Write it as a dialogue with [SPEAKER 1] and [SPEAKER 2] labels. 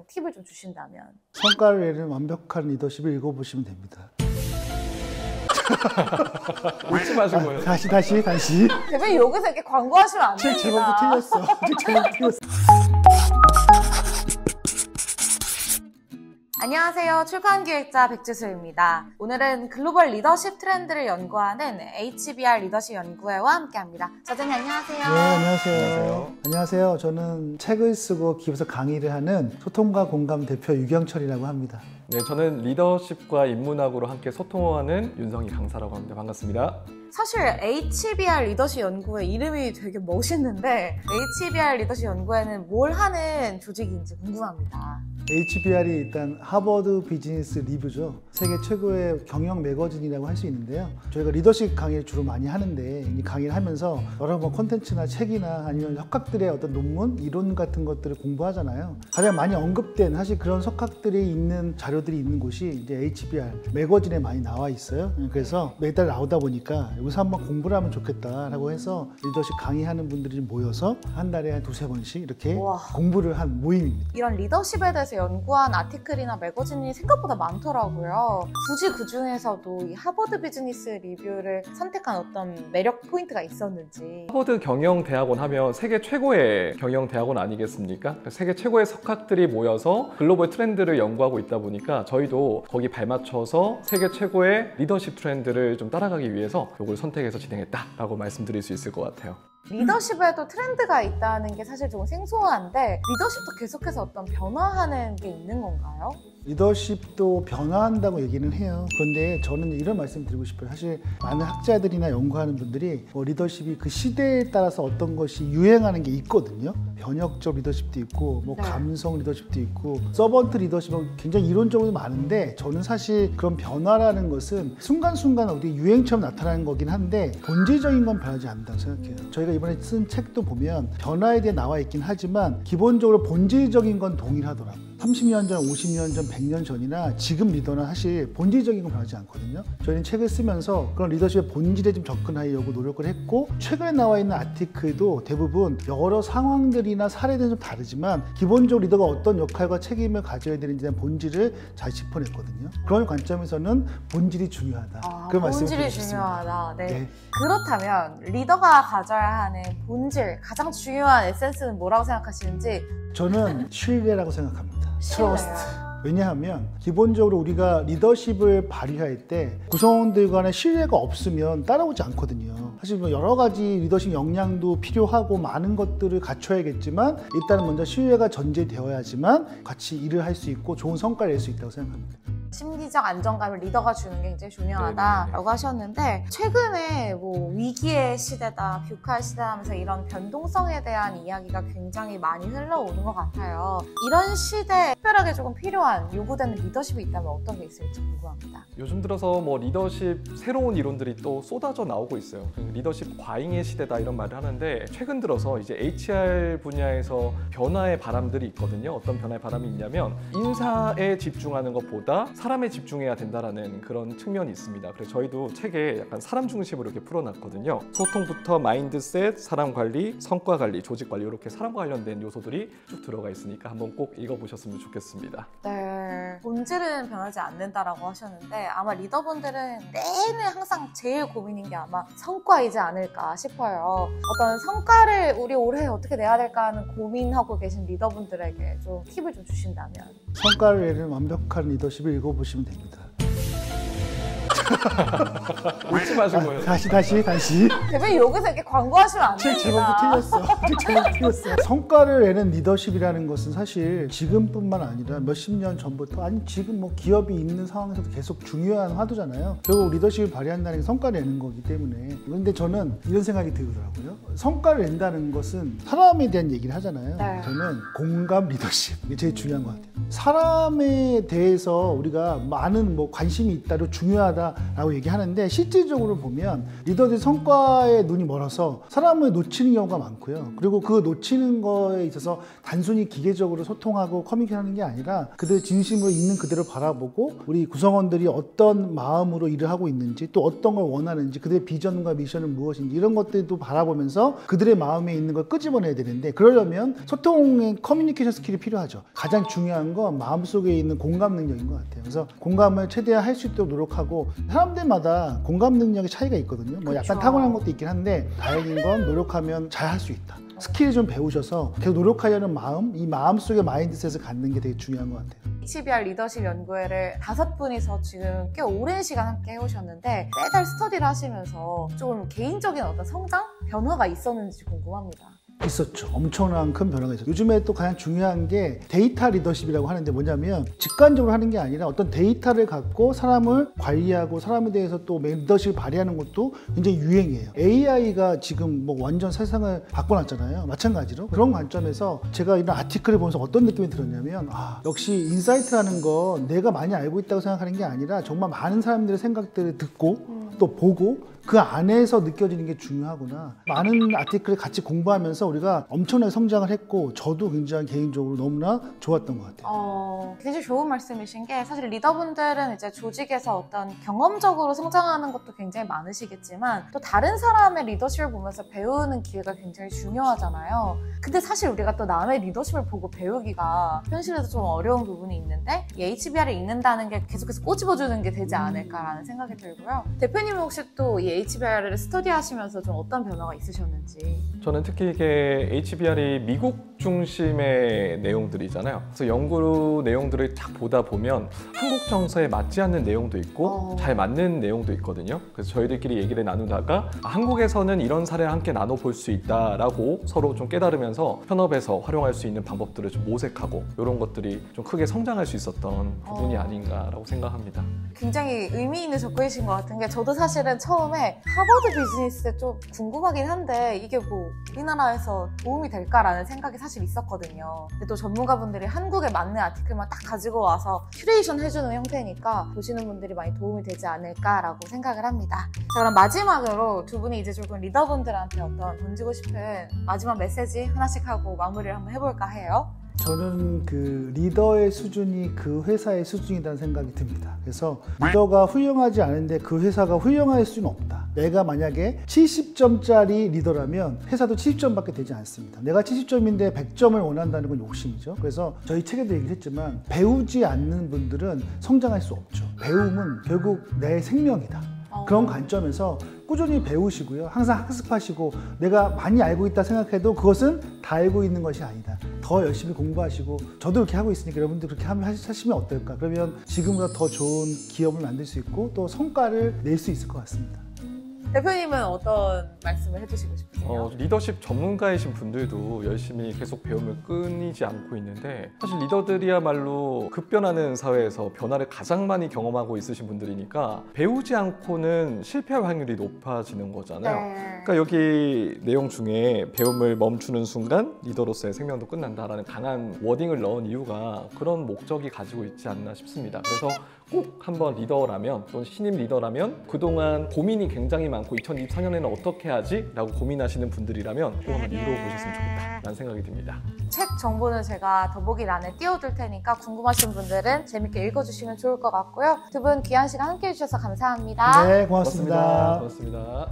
[SPEAKER 1] 팁을 좀 주신다면.
[SPEAKER 2] 성과를 내는 완벽한 리더십을 읽어보시면 됩니다.
[SPEAKER 3] 웃지 마신 거예요.
[SPEAKER 2] 다시.
[SPEAKER 1] 대표님 여기서 이렇게 광고하시면 안 됩니다.
[SPEAKER 2] 제목도 틀렸어. 제목도 틀렸어.
[SPEAKER 1] 안녕하세요. 출판기획자 백지수입니다. 오늘은 글로벌 리더십 트렌드를 연구하는 HBR 리더십 연구회와 함께합니다. 저장님 안녕하세요.
[SPEAKER 2] 네, 안녕하세요. 안녕하세요. 저는 책을 쓰고 기업에서 강의를 하는 소통과 공감 대표 유경철이라고 합니다.
[SPEAKER 3] 네, 저는 리더십과 인문학으로 함께 소통하는 윤성희 강사라고 합니다. 반갑습니다.
[SPEAKER 1] 사실 HBR 리더십 연구회 이름이 되게 멋있는데 HBR 리더십 연구회는 뭘 하는 조직인지 궁금합니다.
[SPEAKER 2] HBR이 일단 하버드 비즈니스 리뷰죠. 세계 최고의 경영 매거진이라고 할 수 있는데요. 저희가 리더십 강의를 주로 많이 하는데 이 강의를 하면서 여러 번 콘텐츠나 책이나 아니면 석학들의 어떤 논문, 이론 같은 것들을 공부하잖아요. 가장 많이 언급된 사실 그런 석학들이 있는 자료들이 있는 곳이 이제 HBR 매거진에 많이 나와 있어요. 그래서 매달 나오다 보니까 여기서 한번 공부를 하면 좋겠다라고 해서 리더십 강의하는 분들이 모여서 한 달에 한 두세 번씩 이렇게 공부를 한 모임입니다.
[SPEAKER 1] 이런 리더십에 대해서 연구한 아티클이나 매거진이 생각보다 많더라고요. 굳이 그 중에서도 이 하버드 비즈니스 리뷰를 선택한 어떤 매력 포인트가 있었는지.
[SPEAKER 3] 하버드 경영대학원 하면 세계 최고의 경영대학원 아니겠습니까? 세계 최고의 석학들이 모여서 글로벌 트렌드를 연구하고 있다 보니까 저희도 거기 발맞춰서 세계 최고의 리더십 트렌드를 좀 따라가기 위해서 이걸 선택해서 진행했다라고 말씀드릴 수 있을 것 같아요.
[SPEAKER 1] 리더십에도 트렌드가 있다는 게 사실 좀 생소한데 리더십도 계속해서 어떤 변화하는 게 있는 건가요?
[SPEAKER 2] 리더십도 변화한다고 얘기는 해요. 그런데 저는 이런 말씀 드리고 싶어요. 사실 많은 학자들이나 연구하는 분들이 리더십이 그 시대에 따라서 어떤 것이 유행하는 게 있거든요. 변혁적 리더십도 있고 감성 리더십도 있고 서번트 리더십은 굉장히 이론적으로 많은데 저는 사실 그런 변화라는 것은 순간순간 어디 유행처럼 나타나는 거긴 한데 본질적인 건 변하지 않는다고 생각해요. 저희가 이번에 쓴 책도 보면 변화에 대해 나와 있긴 하지만 기본적으로 본질적인 건 동일하더라고요. 30년 전, 50년 전, 100년 전이나 지금 리더는 사실 본질적인 건 변하지 않거든요. 저희는 책을 쓰면서 그런 리더십의 본질에 좀 접근하려고 노력을 했고 최근에 나와 있는 아티클도 대부분 여러 상황들이나 사례들은 좀 다르지만 기본적으로 리더가 어떤 역할과 책임을 가져야 되는지에 대한 본질을 잘 짚어냈거든요. 그런 관점에서는 본질이 중요하다. 그런 말씀을 드리고
[SPEAKER 1] 본질이
[SPEAKER 2] 싶습니다.
[SPEAKER 1] 중요하다. 네.
[SPEAKER 2] 네.
[SPEAKER 1] 그렇다면 리더가 가져야 하는 본질, 가장 중요한 에센스는 뭐라고 생각하시는지?
[SPEAKER 2] 저는 신뢰라고 생각합니다.
[SPEAKER 1] 신뢰요.
[SPEAKER 2] 트러스트. 왜냐하면 기본적으로 우리가 리더십을 발휘할 때 구성원들 간의 신뢰가 없으면 따라오지 않거든요. 사실 여러 가지 리더십 역량도 필요하고 많은 것들을 갖춰야겠지만 일단은 먼저 신뢰가 전제되어야지만 같이 일을 할 수 있고 좋은 성과를 낼 수 있다고 생각합니다.
[SPEAKER 1] 심리적 안정감을 리더가 주는 게 굉장히 중요하다라고 하셨는데 최근에 위기의 시대다, 뷰카의 시대다 하면서 이런 변동성에 대한 이야기가 굉장히 많이 흘러오는 것 같아요. 이런 시대에 특별하게 조금 필요한 요구되는 리더십이 있다면 어떤 게 있을지 궁금합니다.
[SPEAKER 3] 요즘 들어서 리더십 새로운 이론들이 또 쏟아져 나오고 있어요. 리더십 과잉의 시대다 이런 말을 하는데 최근 들어서 이제 HR 분야에서 변화의 바람들이 있거든요. 어떤 변화의 바람이 있냐면 인사에 집중하는 것보다 사람에 집중해야 된다라는 그런 측면이 있습니다. 그래서 저희도 책에 약간 사람 중심으로 이렇게 풀어놨거든요. 소통부터 마인드셋, 사람 관리, 성과 관리, 조직 관리 이렇게 사람과 관련된 요소들이 쭉 들어가 있으니까 한번 꼭 읽어보셨으면 좋겠습니다.
[SPEAKER 1] 네, 본질은 변하지 않는다라고 하셨는데 아마 리더분들은 내내 항상 제일 고민인 게 아마 성과이지 않을까 싶어요. 어떤 성과를 우리 올해 어떻게 내야 될까 하는 고민하고 계신 리더분들에게 좀 팁을 좀 주신다면?
[SPEAKER 2] 성과를 내는 완벽한 리더십을 읽어보시면 됩니다.
[SPEAKER 3] 웃지 마신 거예요.
[SPEAKER 2] 다시.
[SPEAKER 1] 대표님 여기서 이렇게 광고하시면 안 됩니다.
[SPEAKER 2] 제목도 틀렸어. 성과를 내는 리더십이라는 것은 사실 지금뿐만 아니라 몇십 년 전부터 아니 지금 기업이 있는 상황에서도 계속 중요한 화두잖아요. 결국 리더십을 발휘한다는 게 성과를 내는 거기 때문에. 그런데 저는 이런 생각이 들더라고요. 성과를 낸다는 것은 사람에 대한 얘기를 하잖아요.
[SPEAKER 1] 네.
[SPEAKER 2] 저는 공감 리더십 이게 제일 중요한 것 같아요. 사람에 대해서 우리가 많은 관심이 있다로 중요하다라고 얘기하는데 실질적으로 보면 리더들이 성과에 눈이 멀어서 사람을 놓치는 경우가 많고요. 그리고 그 놓치는 거에 있어서 단순히 기계적으로 소통하고 커뮤니케이션하는 게 아니라 그들 진심으로 있는 그대로 바라보고 우리 구성원들이 어떤 마음으로 일을 하고 있는지 또 어떤 걸 원하는지 그들의 비전과 미션은 무엇인지 이런 것들도 바라보면서 그들의 마음에 있는 걸 끄집어내야 되는데 그러려면 소통의 커뮤니케이션 스킬이 필요하죠. 가장 중요한 건 마음속에 있는 공감 능력인 것 같아요. 그래서 공감을 최대한 할 수 있도록 노력하고 사람들마다 공감 능력의 차이가 있거든요. 뭐 약간 타고난 것도 있긴 한데 다행인 건 노력하면 잘 할 수 있다. 스킬을 좀 배우셔서 계속 노력하려는 마음, 이 마음속의 마인드셋을 갖는 게 되게 중요한 것 같아요.
[SPEAKER 1] HBR 리더십 연구회를 5분이서 지금 꽤 오랜 시간 함께 해오셨는데 매달 스터디를 하시면서 좀 개인적인 어떤 성장? 변화가 있었는지 궁금합니다.
[SPEAKER 2] 있었죠. 엄청난 큰 변화가 있었죠. 요즘에 또 가장 중요한 게 데이터 리더십이라고 하는데 뭐냐면 직관적으로 하는 게 아니라 어떤 데이터를 갖고 사람을 관리하고 사람에 대해서 또 리더십을 발휘하는 것도 굉장히 유행이에요. AI가 지금 완전 세상을 바꿔놨잖아요. 마찬가지로 그런 관점에서 제가 이런 아티클을 보면서 어떤 느낌이 들었냐면 역시 인사이트라는 건 내가 많이 알고 있다고 생각하는 게 아니라 정말 많은 사람들의 생각들을 듣고 또 보고 그 안에서 느껴지는 게 중요하구나. 많은 아티클을 같이 공부하면서 우리가 엄청나게 성장을 했고 저도 굉장히 개인적으로 너무나 좋았던 것 같아요.
[SPEAKER 1] 굉장히 좋은 말씀이신 게 사실 리더분들은 이제 조직에서 어떤 경험적으로 성장하는 것도 굉장히 많으시겠지만 또 다른 사람의 리더십을 보면서 배우는 기회가 굉장히 중요하잖아요. 근데 사실 우리가 또 남의 리더십을 보고 배우기가 현실에서 좀 어려운 부분이 있는데 이 HBR을 읽는다는 게 계속해서 꼬집어주는 게 되지 않을까라는 생각이 들고요. 대표님은 혹시 또 이 HBR을 스터디하시면서 좀 어떤 변화가 있으셨는지?
[SPEAKER 3] 저는 특히 이게 HBR이 미국 중심의 내용들이잖아요. 그래서 연구 내용들을 딱 보다 보면 한국 정서에 맞지 않는 내용도 있고 잘 맞는 내용도 있거든요. 그래서 저희들끼리 얘기를 나누다가 한국에서는 이런 사례를 함께 나눠볼 수 있다라고 서로 좀 깨달으면서 현업에서 활용할 수 있는 방법들을 좀 모색하고 이런 것들이 좀 크게 성장할 수 있었던 부분이 아닌가라고 생각합니다.
[SPEAKER 1] 굉장히 의미 있는 접근이신 것 같은 게 저도 사실은 처음에 하버드 비즈니스 좀 궁금하긴 한데 이게 우리나라에서 도움이 될까라는 생각이 사실 있었거든요. 근데 또 전문가분들이 한국에 맞는 아티클만 딱 가지고 와서 큐레이션 해주는 형태니까 보시는 분들이 많이 도움이 되지 않을까라고 생각을 합니다. 자, 그럼 마지막으로 두 분이 이제 조금 리더분들한테 어떤 던지고 싶은 마지막 메시지 하나씩 하고 마무리를 한번 해볼까 해요.
[SPEAKER 2] 저는 그 리더의 수준이 그 회사의 수준이라는 생각이 듭니다. 그래서 리더가 훌륭하지 않은데 그 회사가 훌륭할 수는 없다. 내가 만약에 70점짜리 리더라면 회사도 70점밖에 되지 않습니다. 내가 70점인데 100점을 원한다는 건 욕심이죠. 그래서 저희 책에도 얘기를 했지만 배우지 않는 분들은 성장할 수 없죠. 배움은 결국 내 생명이다. 그런 관점에서 꾸준히 배우시고요. 항상 학습하시고 내가 많이 알고 있다 생각해도 그것은 다 알고 있는 것이 아니다. 더 열심히 공부하시고 저도 이렇게 하고 있으니까 여러분들 그렇게 하시면 어떨까? 그러면 지금보다 더 좋은 기업을 만들 수 있고 또 성과를 낼 수 있을 것 같습니다.
[SPEAKER 1] 대표님은 어떤 말씀을 해주시고 싶으세요?
[SPEAKER 3] 리더십 전문가이신 분들도 열심히 계속 배움을 끊이지 않고 있는데 사실 리더들이야말로 급변하는 사회에서 변화를 가장 많이 경험하고 있으신 분들이니까 배우지 않고는 실패할 확률이 높아지는 거잖아요.
[SPEAKER 1] 네.
[SPEAKER 3] 그러니까 여기 내용 중에 배움을 멈추는 순간 리더로서의 생명도 끝난다라는 강한 워딩을 넣은 이유가 그런 목적이 가지고 있지 않나 싶습니다. 그래서 꼭 한번 리더라면 또는 신임 리더라면 그동안 고민이 굉장히 많고 2024년에는 어떻게 하지? 라고 고민하시는 분들이라면 꼭 한번 읽어보셨으면 좋겠다라는 생각이 듭니다.
[SPEAKER 1] 책 정보는 제가 더보기란에 띄워둘 테니까 궁금하신 분들은 재밌게 읽어주시면 좋을 것 같고요. 두 분 귀한 시간 함께해 주셔서 감사합니다.
[SPEAKER 2] 네, 고맙습니다.
[SPEAKER 3] 고맙습니다.